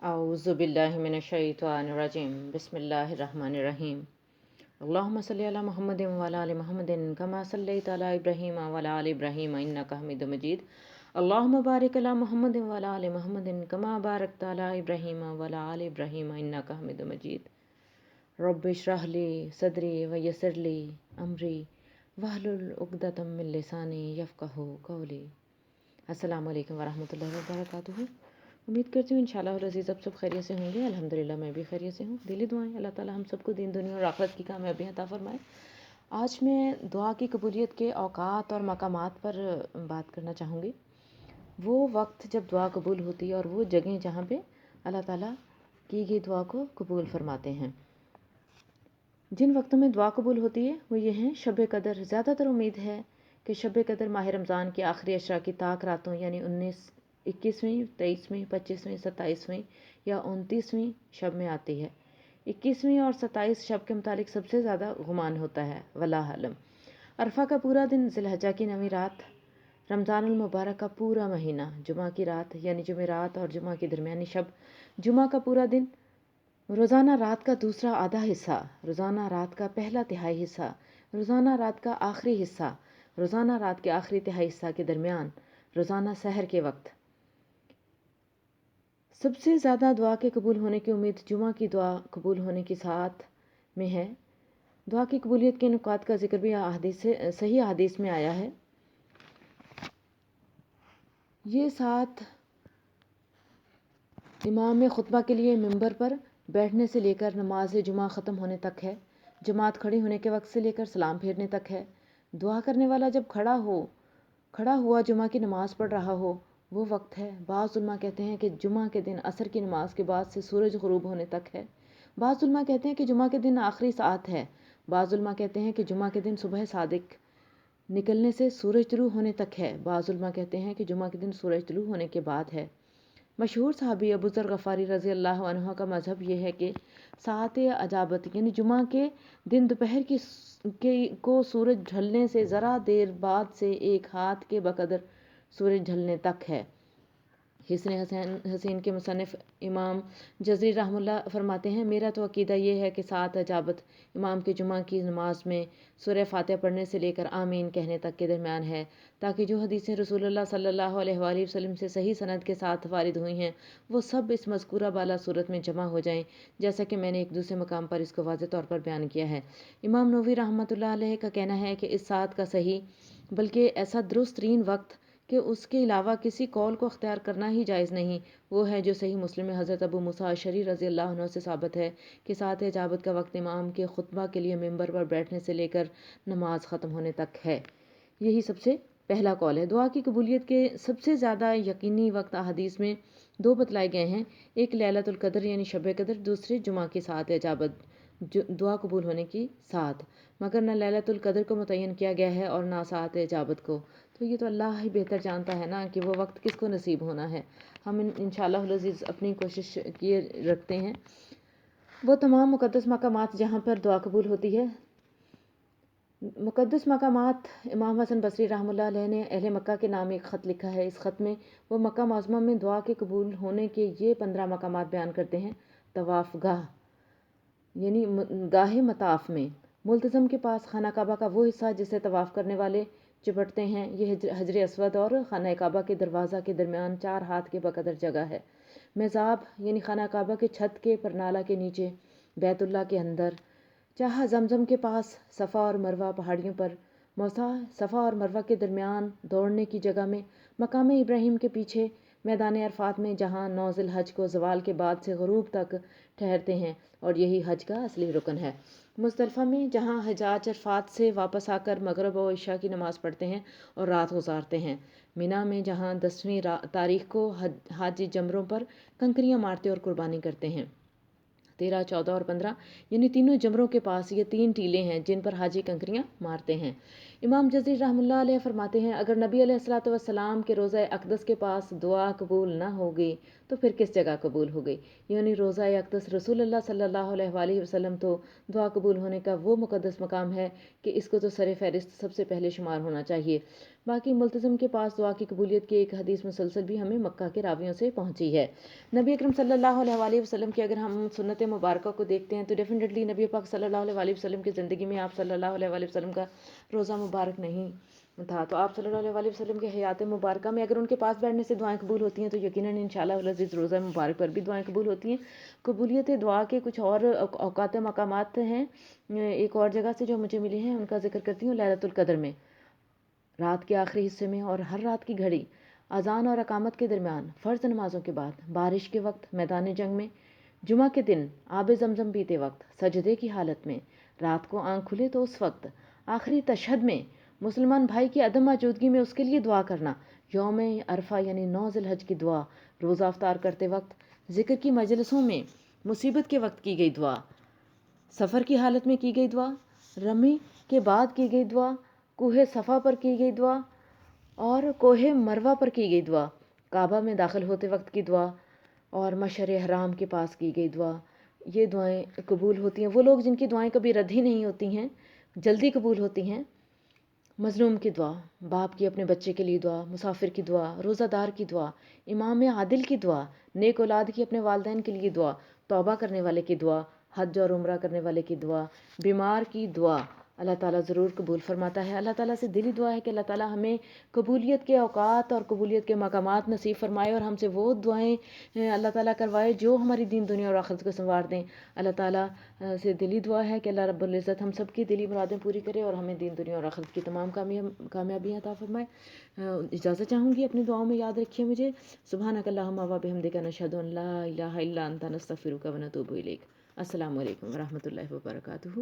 اعوذ باللہ من الشیطان الرجیم بسم اللہ الرحمن الرحیم اللہم صلی علی محمد وعلی آل محمد کما صلیت علی ابراہیم وعلی آل ابراہیم انک حمید مجید اللہم بارک علی محمد وعلی آل محمد کما بارکت علی ابراہیم وعلی آل ابراہیم انک حمید مجید رب اشرح لی صدری ویسر لی امری واحلل عقدۃ من لسانی یفقہوا قولی۔ السلام علیکم ورحمۃ اللہ وبرکاتہ۔ امید کرتی ہوں انشاءاللہ العزیز اب سب خیریت سے ہوں گے۔ الحمدللہ میں بھی خیریت سے ہوں۔ دلی دعائیں اللہ تعالی ہم سب کو دین دنیا اور آخرت کی کامیابی عطا فرمائے۔ آج میں دعا کی قبولیت کے اوقات اور مقامات پر بات کرنا چاہوں گی۔ وہ وقت جب دعا قبول ہوتی ہے اور وہ جگہیں جہاں پہ اللہ تعالیٰ کی گئی دعا کو قبول فرماتے ہیں۔ جن وقتوں میں دعا قبول ہوتی ہے وہ یہ ہیں: شب قدر۔ زیادہ تر امید ہے کہ شب قدر ماہ رمضان کے آخری عشرہ کی طاق راتوں یعنی 21ویں، 23ویں، 25ویں، 27ویں یا 29ویں شب میں آتی ہے۔ 21ویں اور 27 شب کے متعلق سب سے زیادہ گمان ہوتا ہے، واللہ اعلم۔ عرفہ کا پورا دن، ذی الحجہ کی 9ویں رات، رمضان المبارک کا پورا مہینہ، جمعہ کی رات یعنی جمعرات اور جمعہ کی درمیانی شب، جمعہ کا پورا دن، روزانہ رات کا دوسرا آدھا حصہ، روزانہ رات کا پہلا تہائی حصہ، روزانہ رات کا آخری حصہ، روزانہ رات کے آخری تہائی حصہ کے درمیان، روزانہ سحر کے وقت۔ سب سے زیادہ دعا کے قبول ہونے کی امید جمعہ کی دعا قبول ہونے کی ساعت میں ہے۔ دعا کی قبولیت کے نکات کا ذکر بھی صحیح احادیث میں آیا ہے۔ یہ ساعت امام خطبہ کے لیے ممبر پر بیٹھنے سے لے کر نماز جمعہ ختم ہونے تک ہے، جماعت کھڑی ہونے کے وقت سے لے کر سلام پھیرنے تک ہے۔ دعا کرنے والا جب کھڑا ہوا جمعہ کی نماز پڑھ رہا ہو وہ وقت ہے۔ بعض علماء کہتے ہیں کہ جمعہ کے دن عصر کی نماز کے بعد سے سورج غروب ہونے تک ہے۔ بعض علماء کہتے ہیں کہ جمعہ کے دن آخری ساعت ہے۔ بعض علماء کہتے ہیں کہ جمعہ کے دن صبح صادق نکلنے سے سورج طلوع ہونے تک ہے۔ بعض علماء کہتے ہیں کہ جمعہ کے دن سورج طلوع ہونے کے بعد ہے۔ مشہور صحابی ابو ذر غفاری رضی اللہ عنہ کا مذہب یہ ہے کہ ساعت اجابت یعنی جمعہ کے دن دوپہر کو سورج ڈھلنے سے ذرا دیر بعد سے ایک ہاتھ کے بقدر سورج ڈھلنے تک ہے۔ حسن حسین کے مصنف امام جزری رحمہ اللہ فرماتے ہیں: میرا تو عقیدہ یہ ہے کہ ساعت اجابت امام کے جمعہ کی نماز میں سورہ فاتحہ پڑھنے سے لے کر آمین کہنے تک کے درمیان ہے، تاکہ جو حدیثیں رسول اللہ صلی اللہ علیہ وآلہ وسلم سے صحیح سند کے ساتھ وارد ہوئی ہیں وہ سب اس مذکورہ بالا صورت میں جمع ہو جائیں، جیسا کہ میں نے ایک دوسرے مقام پر اس کو واضح طور پر بیان کیا ہے۔ امام نووی رحمۃ اللہ علیہ کا کہنا ہے کہ اس ساعت کا صحیح بلکہ ایسا درست ترین وقت کہ اس کے علاوہ کسی قول کو اختیار کرنا ہی جائز نہیں وہ ہے جو صحیح مسلم میں حضرت ابو موسیٰ اشعری رضی اللہ عنہ سے ثابت ہے کہ ساعت اجابت کا وقت امام کے خطبہ کے لیے ممبر پر بیٹھنے سے لے کر نماز ختم ہونے تک ہے۔ یہی سب سے پہلا قول ہے۔ دعا کی قبولیت کے سب سے زیادہ یقینی وقت احادیث میں دو بتلائے گئے ہیں، ایک لیلۃ القدر یعنی شب قدر، دوسرے جمعہ کی ساعت اجابت دعا قبول ہونے کی ساعت، مگر نہ لیلۃ القدر کو متعین کیا گیا ہے اور نہ ساعت اجابت کو۔ تو یہ تو اللہ ہی بہتر جانتا ہے نا کہ وہ وقت کس کو نصیب ہونا ہے۔ ہم انشاءاللہ العزیز اپنی کوشش کیے رکھتے ہیں۔ وہ تمام مقدس مقامات جہاں پر دعا قبول ہوتی ہے۔ مقدس مقامات: امام حسن بصری رحمہ اللہ علیہ نے اہل مکہ کے نام ایک خط لکھا ہے۔ اس خط میں وہ مکہ معظمہ میں دعا کے قبول ہونے کے یہ 15 مقامات بیان کرتے ہیں: طواف گاہ یعنی گاہ مطاف میں، ملتزم کے پاس خانہ کعبہ کا وہ حصہ جسے طواف کرنے والے چپٹتے ہیں، یہ حجر اسود اور خانہ کعبہ کے دروازہ کے درمیان 4 ہاتھ کے بقدر جگہ ہے۔ میزاب یعنی خانہ کعبہ کے چھت کے پرنالہ کے نیچے، بیت اللہ کے اندر، چاہا زمزم کے پاس، صفا اور مروہ پہاڑیوں پر، موسیٰ صفا اور مروہ کے درمیان دوڑنے کی جگہ میں، مقام ابراہیم کے پیچھے، میدان عرفات میں جہاں 9 ذی الحج کو زوال کے بعد سے غروب تک ٹھہرتے ہیں اور یہی حج کا اصلی رکن ہے، مزدلفہ میں جہاں حجاج عرفات سے واپس آ کر مغرب و عشاء کی نماز پڑھتے ہیں اور رات گزارتے ہیں، مینا میں جہاں 10ویں تاریخ کو حاجی جمروں پر کنکریاں مارتے اور قربانی کرتے ہیں۔ 13، 14 اور 15 یعنی تینوں جمروں کے پاس یہ 3 ٹیلے ہیں جن پر حاجی کنکریاں مارتے ہیں۔ امام جزری رحمہ اللہ علیہ فرماتے ہیں: اگر نبی علیہ الصلوۃ والسلام کے روضہ اقدس کے پاس دعا قبول نہ ہوگی تو پھر کس جگہ قبول ہوگی؟ یعنی روضہ اقدس رسول اللہ صلی اللہ علیہ وآلہ وسلم تو دعا قبول ہونے کا وہ مقدس مقام ہے کہ اس کو تو سر فہرست سب سے پہلے شمار ہونا چاہیے۔ باقی ملتزم کے پاس دعا کی قبولیت کی ایک حدیث مسلسل بھی ہمیں مکہ کے راویوں سے پہنچی ہے۔ نبی اکرم صلی اللہ علیہ وآلہ وسلم کی اگر ہم سنت مبارکہ کو دیکھتے ہیں تو ڈیفینیٹلی نبی پاک صلی اللہ علیہ وآلہ وسلم کی زندگی میں آپ صلی اللہ علیہ وآلہ وسلم کا روزہ مبارک نہیں تھا، تو آپ صلی اللہ علیہ وآلہ وسلم کے حیات مبارکہ میں اگر ان کے پاس بیٹھنے سے دعائیں قبول ہوتی ہیں تو یقیناً انشاءاللہ العزیز روزہ مبارک پر بھی دعائیں قبول ہوتی ہیں۔ قبولیت دعا کے کچھ اور اوقات مقامات ہیں، ایک اور جگہ سے جو مجھے ملی ہیں ان کا ذکر کرتی ہوں۔ لیلۃ القدر میں، رات کے آخری حصے میں اور ہر رات کی گھڑی، اذان اور اقامت کے درمیان، فرض نمازوں کے بعد، بارش کے وقت، میدان جنگ میں، جمعہ کے دن آب زمزم پیتے وقت، سجدے کی حالت میں، رات کو آنکھ کھلے تو اس وقت، آخری تشہد میں، مسلمان بھائی کی عدم موجودگی میں اس کے لیے دعا کرنا، یوم عرفہ یعنی 9 ذی الحج کی دعا، روزہ افطار کرتے وقت، ذکر کی مجلسوں میں مصیبت کے وقت کی گئی دعا، سفر کی حالت میں کی گئی دعا، رمی کے بعد کی گئی دعا، کوہ صفا پر کی گئی دعا اور کوہ مروہ پر کی گئی دعا، کعبہ میں داخل ہوتے وقت کی دعا اور مشعر حرام کے پاس کی گئی دعا، یہ دعائیں قبول ہوتی ہیں۔ وہ لوگ جن کی دعائیں کبھی رد ہی نہیں ہوتی ہیں، جلدی قبول ہوتی ہیں، مظلوم کی دعا، باپ کی اپنے بچے کے لیے دعا، مسافر کی دعا، روزہ دار کی دعا، امام عادل کی دعا، نیک اولاد کی اپنے والدین کے لیے دعا، توبہ کرنے والے کی دعا، حج اور عمرہ کرنے والے کی دعا، بیمار کی دعا، اللہ تعالیٰ ضرور قبول فرماتا ہے۔ اللہ تعالیٰ سے دلی دعا ہے کہ اللہ تعالیٰ ہمیں قبولیت کے اوقات اور قبولیت کے مقامات نصیب فرمائے اور ہم سے وہ دعائیں اللہ تعالیٰ کروائے جو ہماری دین دنیا اور آخرت کو سنوار دیں۔ اللہ تعالیٰ سے دلی دعا ہے کہ اللہ رب العزت ہم سب کی دلی مرادیں پوری کرے اور ہمیں دین دنیا اور آخرت کی تمام کامیابیاں عطا فرمائے۔ اجازت چاہوں گی، اپنی دعاؤں میں یاد رکھیے مجھے۔ سبحانک اللہم و بحمدک، نشہد ان لا الہ الا انت، نستغفرک و نتوب الیک۔ السلام علیکم ورحمۃ اللہ وبرکاتہ۔